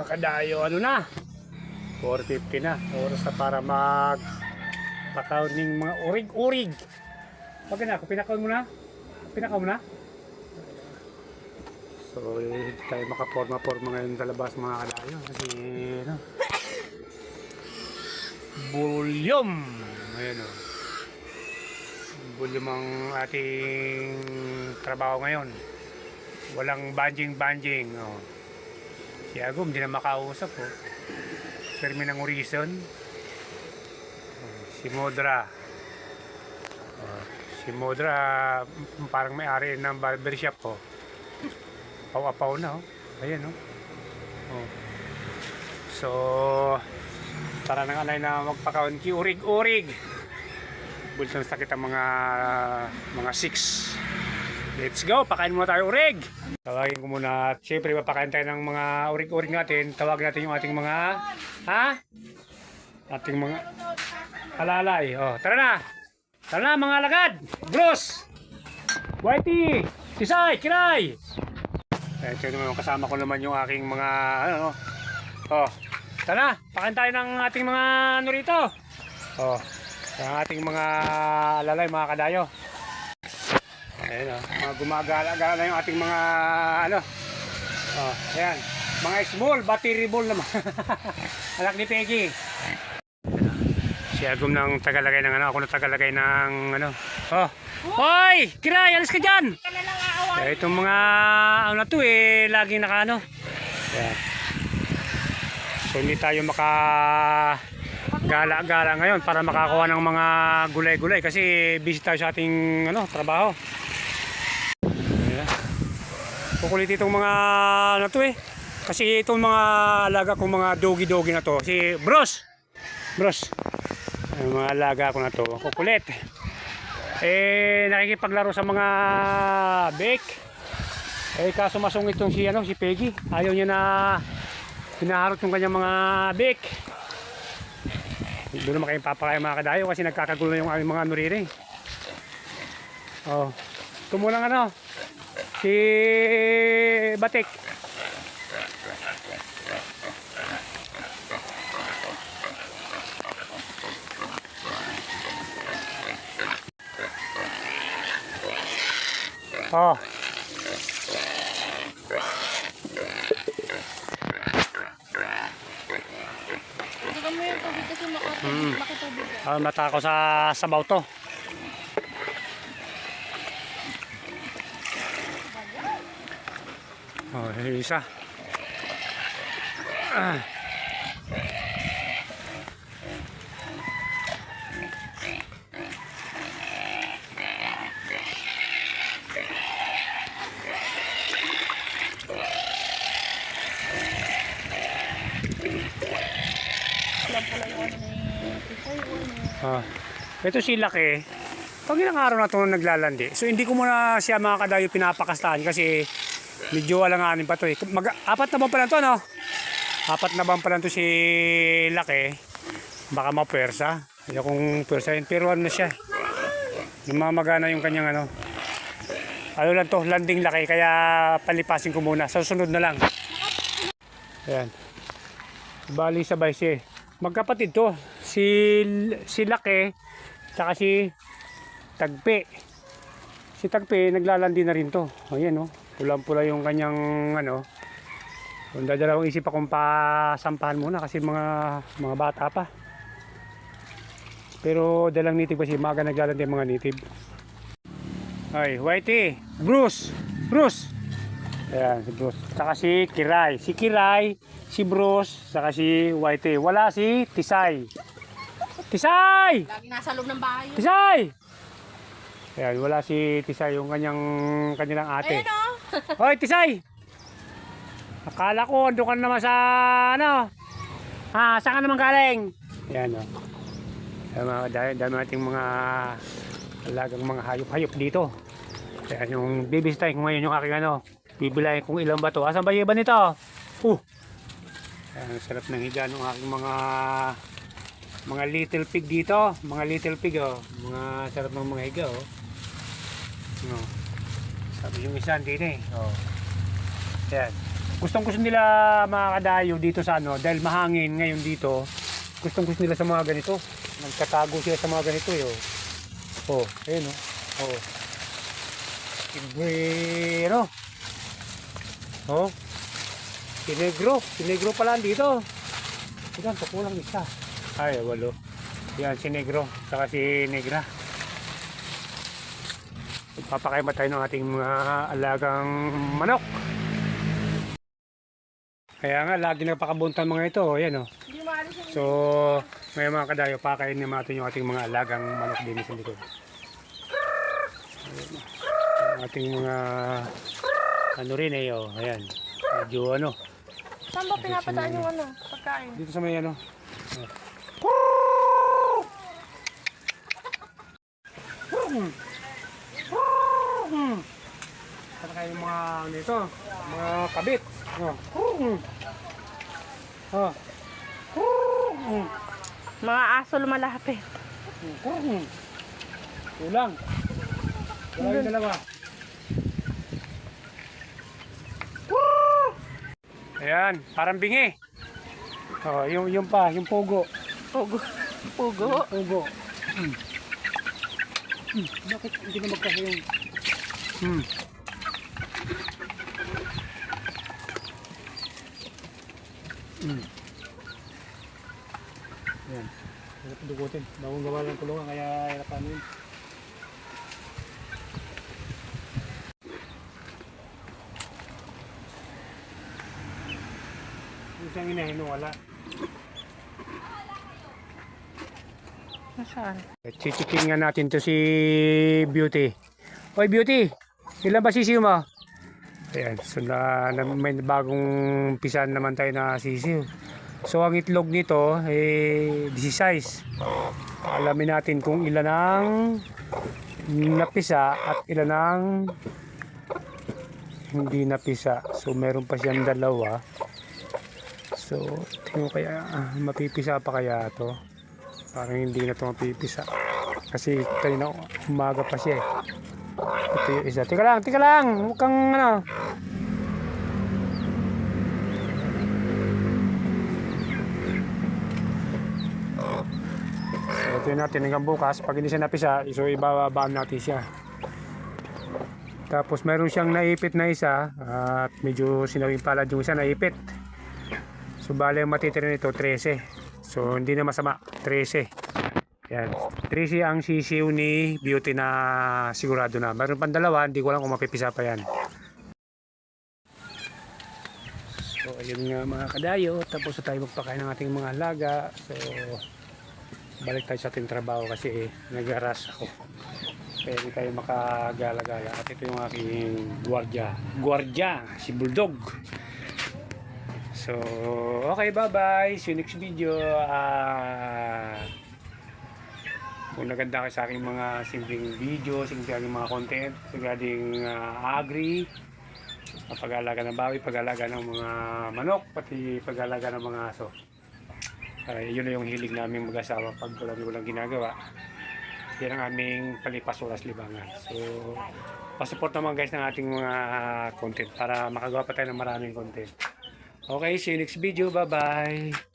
kadayo, ano na? 4:50 na. Oras na para magpakaon ng mga urig-urig. Wag na, kung pinakaon mo na? Pinakaon mo na? So, hindi tayo makaporma-porma ngayon sa labas mga kadayo. Kasi, ano? Bulyom! Ayan o. Bulyom ang ating trabaho ngayon. Walang banjing-banjing. Oh. Si Agum, hindi na makausap. Oh. Fermin ng Horizon. Oh. Si Modra. Oh. Si Modra, parang may-ari ng barbershop. Oh. Apaw-apaw na. Oh. Ayan. Oh. Oh. So, para nang anay na magpakaon ki urig-urig. Bulsang sakit ang mga 6. Let's go, pakain muna tayo urig. Tawagin ko muna at syempre papakain tayo ng mga urig-urig natin. Tawagin natin yung ating mga ating mga alalay. Oh, tara na. Tara na mga alagad. Bruce. Whitey, Tisay, Kiray. Ito naman kasama ko naman yung aking mga ano. Oh. Tara, pakain tayo ng ating mga ano rito. Oh, ang ating mga alalay, mga kadayo. Ayan o, mga gumagala-gala na yung ating mga ano. Oh, ayan, mga small, battery-ball naman. Anak ni Peggy. Si Agum ng tagalagay ng ano, ako na tagalagay ng ano. Oh, hoy, Kiray, alis ka dyan. Itong mga ano na to laging naka ano. Ayan. So hindi tayo gala-gala ngayon para makakuha ng mga gulay-gulay kasi busy tayo sa ating ano, trabaho. Ayan. Kukulit itong mga ano to kasi itong mga alaga kong mga dogi-dogi na to. Si Bros. Yung mga alaga ko na to, kukulit. Nakikipaglaro sa mga bake. Kaso masungit itong si Peggy. Ayaw niya na pinaharot yung kanyang mga bake. Doon naman kayong papakaya mga kadayo kasi nagkakagulo na yung aming mga nuriri. Oh, tumulang ano si Batik. Oh, mata ko sa sabaw to. Oh, isa. Ito si Laki. Pag ilang araw na ito naglalandi. So hindi ko muna siya mga kadayo pinapakastahan kasi medyo alanganin pa ito apat na ba pala ito, no? Apat na ba pala ito si Laki. Baka mapwersa. Hindi akong pwersahin. Pero ano na siya. Namamagana yung kanyang ano. Ano lang to, landing Laki. Kaya palipasin ko muna. Sa susunod na lang. Ayan. Bali sabay siya. Magkapatid to. Si Laki saka si Tagpe. Si Tagpe naglalandi na rin to. Ayan oh. Pulang-pula yung kanyang ano. Kung dadalawang isip akong pasampahan muna kasi mga bata pa. Pero dalang native kasi maga naglalandi ang mga native. Ay, Whitey, Bruce. Ayan, si Bruce. Saka si Kiray. Si Kiray, si Bruce, saka si Whitey. Wala si Tisay. Tisay! Lagi nasa loob ng bahay. Tisay! Ayan, wala si Tisay, yung kanilang ate. Ayun o! Hoy, Tisay! Akala ko, ando ka naman sa ano? Saan ka naman galing? Ayan o. Dami nating mga alagang mga hayop-hayop dito. Ayan, yung bibisitahin ko ngayon yung aking ano. Bibilayin kung ilang ba to. Asan ba yung iba nito? Ayan, sarap ng higa ng aking mga little pig dito. Mga little pig oh. Mga sarap ng mga higa oh. No. Sabi yung isa din oh. Ayan. Gustong gusto nila mga kadayo dito sa ano, dahil mahangin ngayon dito. Gustong gusto nila sa mga ganito. Nagtatago sila sa mga ganito eh. Oh, ayun oh. Oh. Ibre, ano? Oh. Sinegro pala dito. Yan, kukulang isa. Ay, walo. Yan, si Negro, saka si Negra. Papakaima tayo ng ating mga alagang manok. Kaya nga, lagi nagpakabuntan mga ito. Ayan, oh. So, may mga kadayo, pakain naman natin yung ating mga alagang manok din sa likod. Ayan, ang ating mga ano rin eh, oh. Ayan. Medyo ano. Saan ba pinapataan yung ano, pagkain? Dito sa may ano. Para kayo yung mga ano ito, mga kabit. Oh. Mga aso lumalapit. Kulang. Wala yung dalawa. Ayan, parang bingi. Oh, yung pa, yung pugo. Pugo. Pugo. Pugo. Bakit hindi na magkasa yung... Ayan. Hirap dugutin. Bagong gawa ng kulungan kaya hirapan yun. Yung siyang inahin wala. Nasaan? Chichikin nga natin to si Beauty. Oy Beauty, ilan ba sisiw mo? Ayan, so may bagong pisan naman tayo na sisiw. So ang itlog nito eh 16. Alamin natin kung ilan ang napisa at ilan ang hindi napisa. So meron pa siyang dalawa. So tingnan ko kaya mapipisa pa kaya to. Parang hindi na ito mapipisa. Kasi kanina umaga pa siya eh. Ito yung isa. Tika lang. Huwag kang ano. So ito yun natin hanggang bukas. Pag hindi siya napisa, so ibabaan natin siya. Tapos meron siyang naipit na isa. At medyo sinawing palad yung isa naipit. So bale yung matitira nito 13. So hindi na masama, 13. Yan, 13 ang sisiw ni Beauty na sigurado na. Meron pang dalawa, hindi ko lang kung mapipisa pa yan. So ayun nga mga kadayo, tapos na tayo magpakain ng ating mga alaga. So balik tayo sa ating trabaho kasi nag-aras ako. Kaya hindi tayo makagala-gala. At ito yung aking guardia, si Bulldog. So, okay, bye-bye. See you next video. Kung naganda kayo sa aking mga simpleng video, simpleng mga content regarding agri, pag-alaga ng bawi, pag-alaga ng mga manok, pati pag-alaga ng mga aso. Yun na yung hilig namin mag-asawa pag walang ginagawa. Yan ang aming palipas oras libangan. So, pasupport naman guys ng ating mga content para makagawa pa tayo ng maraming content. Okay, see you next video. Bye-bye.